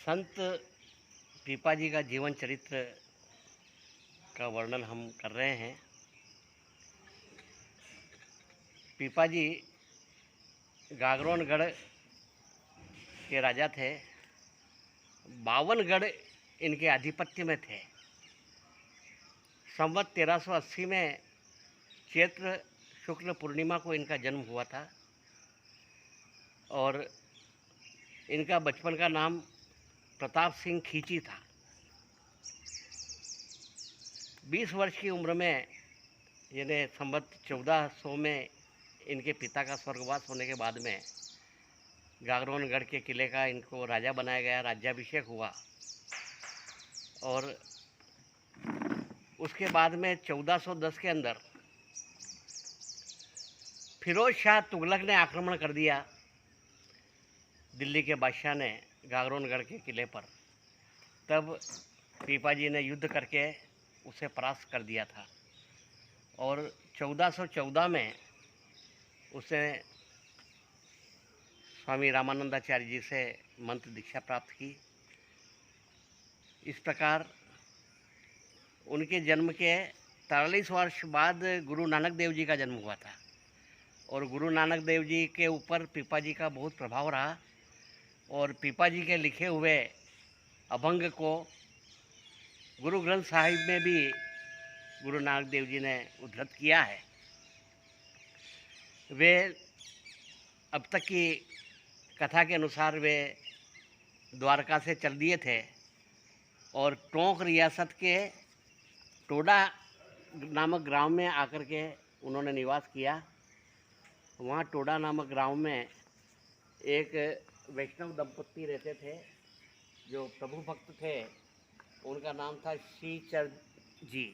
संत पीपाजी का जीवन चरित्र का वर्णन हम कर रहे हैं। पीपाजी गागरोनगढ़ के राजा थे। 52 गढ़ इनके आधिपत्य में थे। संवत 1380 में चैत्र शुक्ल पूर्णिमा को इनका जन्म हुआ था और इनका बचपन का नाम प्रताप सिंह खींची था। 20 वर्ष की उम्र में यानी संवत 1400 में इनके पिता का स्वर्गवास होने के बाद में गागरोनगढ़ के किले का इनको राजा बनाया गया, राज्याभिषेक हुआ। और उसके बाद में 1410 के अंदर फिरोज शाह तुगलक ने आक्रमण कर दिया दिल्ली के बादशाह ने गागरोनगढ़ के किले पर। तब पीपाजी ने युद्ध करके उसे परास्त कर दिया था और 1414 में उसने स्वामी रामानंदाचार्य जी से मंत्र दीक्षा प्राप्त की। इस प्रकार उनके जन्म के 43 वर्ष बाद गुरु नानक देव जी का जन्म हुआ था और गुरु नानक देव जी के ऊपर पीपाजी का बहुत प्रभाव रहा और पीपाजी के लिखे हुए अभंग को गुरु ग्रंथ साहिब में भी गुरु नानक देव जी ने उद्धृत किया है। वे अब तक की कथा के अनुसार वे द्वारका से चल दिए थे और टोंक रियासत के टोडा नामक गांव में आकर के उन्होंने निवास किया। वहाँ टोडा नामक गांव में एक वैष्णव दंपत्ति रहते थे जो प्रभु भक्त थे। उनका नाम था श्रीचर जी।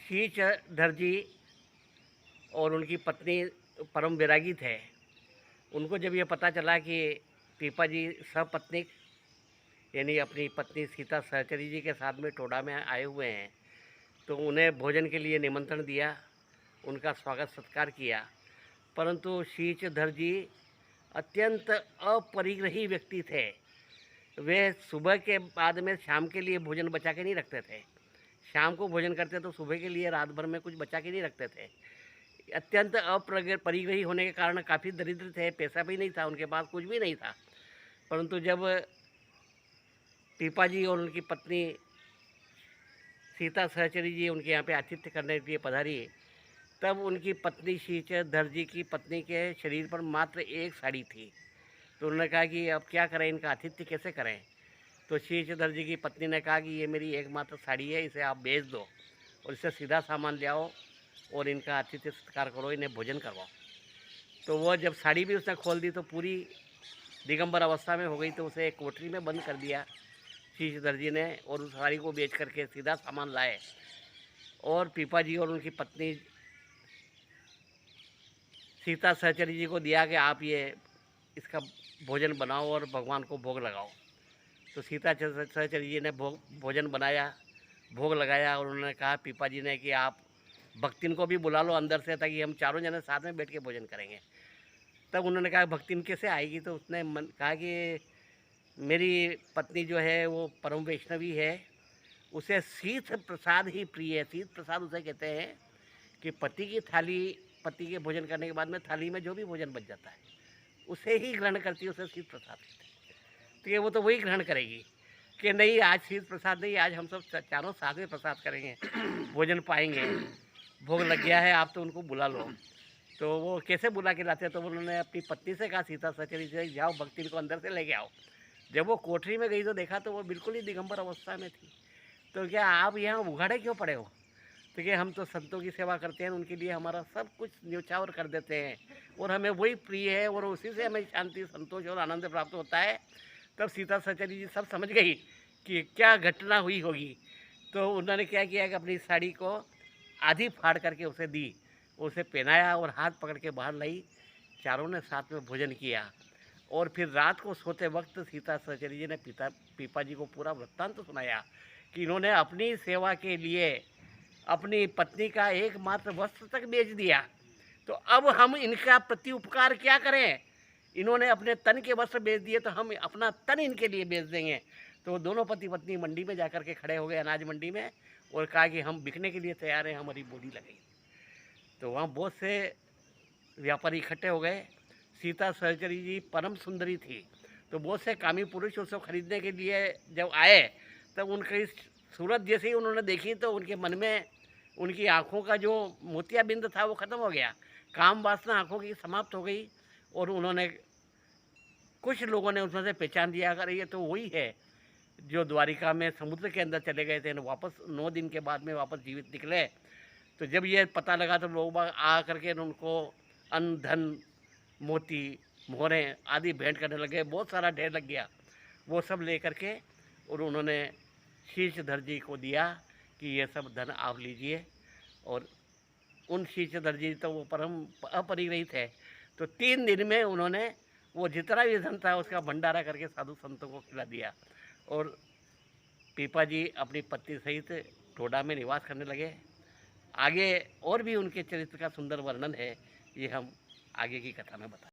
श्रीचर जी और उनकी पत्नी परम वैरागी थे। उनको जब ये पता चला कि पीपाजी सपत्नीक यानी अपनी पत्नी सीता सहचरी जी के साथ में टोडा में आए हुए हैं तो उन्हें भोजन के लिए निमंत्रण दिया, उनका स्वागत सत्कार किया। परंतु श्रीचर जी अत्यंत अपरिग्रही व्यक्ति थे। वे सुबह के बाद में शाम के लिए भोजन बचा के नहीं रखते थे। शाम को भोजन करते तो सुबह के लिए रात भर में कुछ बचा के नहीं रखते थे। अत्यंत अपरिग्रही होने के कारण काफ़ी दरिद्र थे, पैसा भी नहीं था उनके पास, कुछ भी नहीं था। परंतु जब पीपाजी और उनकी पत्नी सीता सहचरी जी उनके यहाँ पे आतिथ्य करने के लिए पधारी, तब उनकी पत्नी श्रीचर जी की पत्नी के शरीर पर मात्र एक साड़ी थी। तो उन्होंने कहा कि अब क्या करें, इनका आतिथ्य कैसे करें। तो श्रीचर जी की पत्नी ने कहा कि ये मेरी एकमात्र साड़ी है, इसे आप बेच दो और इससे सीधा सामान ले आओ और इनका आतिथ्य सत्कार करो, इन्हें भोजन करवाओ। तो वो जब साड़ी भी उसने खोल दी तो पूरी दिगंबर अवस्था में हो गई, तो उसे एक कोठरी में बंद कर दिया श्रीचर जी ने और उस साड़ी को बेच करके सीधा सामान लाए और पीपाजी और उनकी पत्नी सीता सहचरी जी को दिया कि आप ये इसका भोजन बनाओ और भगवान को भोग लगाओ। तो सीता सहचरी जी ने भोजन बनाया, भोग लगाया और उन्होंने कहा पीपाजी ने कि आप भक्तिन को भी बुला लो अंदर से ताकि हम चारों जने साथ में बैठ के भोजन करेंगे। तब उन्होंने कहा भक्तिन कैसे आएगी। तो उसने कहा कि मेरी पत्नी जो है वो परम वैष्णवी है, उसे तीर्थ प्रसाद ही प्रिय है। तीर्थ प्रसाद उसे कहते हैं कि पति की थाली, पति के भोजन करने के बाद में थाली में जो भी भोजन बच जाता है उसे ही ग्रहण करती है, उसे तीर्थ प्रसाद कहते हैं। तो ये वो तो वही ग्रहण करेगी कि नहीं आज तीर्थ प्रसाद नहीं, आज हम सब चारों साथ में प्रसाद करेंगे, भोजन पाएंगे, भोग लग गया है, आप तो उनको बुला लो। तो वो कैसे बुला के लाते हैं, तो उन्होंने अपनी पत्नी से कहा सीता सहचरी से, जाओ भक्ति को अंदर से लेके आओ। जब वो कोठरी में गई तो देखा तो वो बिल्कुल ही दिगंबर अवस्था में थी। तो क्या आप यहाँ उघाड़े क्यों पड़े हो। तो क्या हम तो संतों की सेवा करते हैं, उनके लिए हमारा सब कुछ न्यौछावर कर देते हैं और हमें वही प्रिय है और उसी से हमें शांति, संतोष और आनंद प्राप्त होता है। तब सीता सहचरी जी सब समझ गई कि क्या घटना हुई होगी। तो उन्होंने क्या किया कि अपनी साड़ी को आधी फाड़ करके उसे दी, उसे पहनाया और हाथ पकड़ के बाहर लाई। चारों ने साथ में भोजन किया और फिर रात को सोते वक्त सीता सहचरी जी ने पीपाजी को पूरा वृत्तांत सुनाया कि इन्होंने अपनी सेवा के लिए अपनी पत्नी का एकमात्र वस्त्र तक बेच दिया। तो अब हम इनका प्रति उपकार क्या करें इन्होंने अपने तन के वस्त्र बेच दिए तो हम अपना तन इनके लिए बेच देंगे। तो दोनों पति पत्नी मंडी में जाकर के खड़े हो गए, अनाज मंडी में, और कहा कि हम बिकने के लिए तैयार हैं, हमारी बोली लगेगी। तो वहाँ बहुत से व्यापारी इकट्ठे हो गए। सीता सहचरी जी परम सुंदरी थी, तो बहुत से कामी पुरुष उसको खरीदने के लिए जब आए, तब उनकी सूरत जैसे ही उन्होंने देखी तो उनके मन में, उनकी आँखों का जो मोतियाबिंद था वो ख़त्म हो गया, काम वासना आँखों की समाप्त हो गई। और उन्होंने, कुछ लोगों ने उसमें से पहचान दिया, अगर ये तो वही है जो द्वारिका में समुद्र के अंदर चले गए थे, वापस 9 दिन के बाद में वापस जीवित निकले। तो जब ये पता लगा तो लोग आ करके उनको अन्न धन मोती मोहरें आदि भेंट करने लगे, बहुत सारा ढेर लग गया। वो सब ले करके और उन्होंने शीर्षधर जी को दिया कि ये सब धन आप लीजिए। और उन शीर्षधर जी तो वो परम अपरिग्रही थे, तो 3 दिन में उन्होंने वो जितना भी धन था उसका भंडारा करके साधु संतों को खिला दिया। और पीपा जी अपनी पत्नी सहित टोडा में निवास करने लगे। आगे और भी उनके चरित्र का सुंदर वर्णन है, ये हम आगे की कथा में बताएं।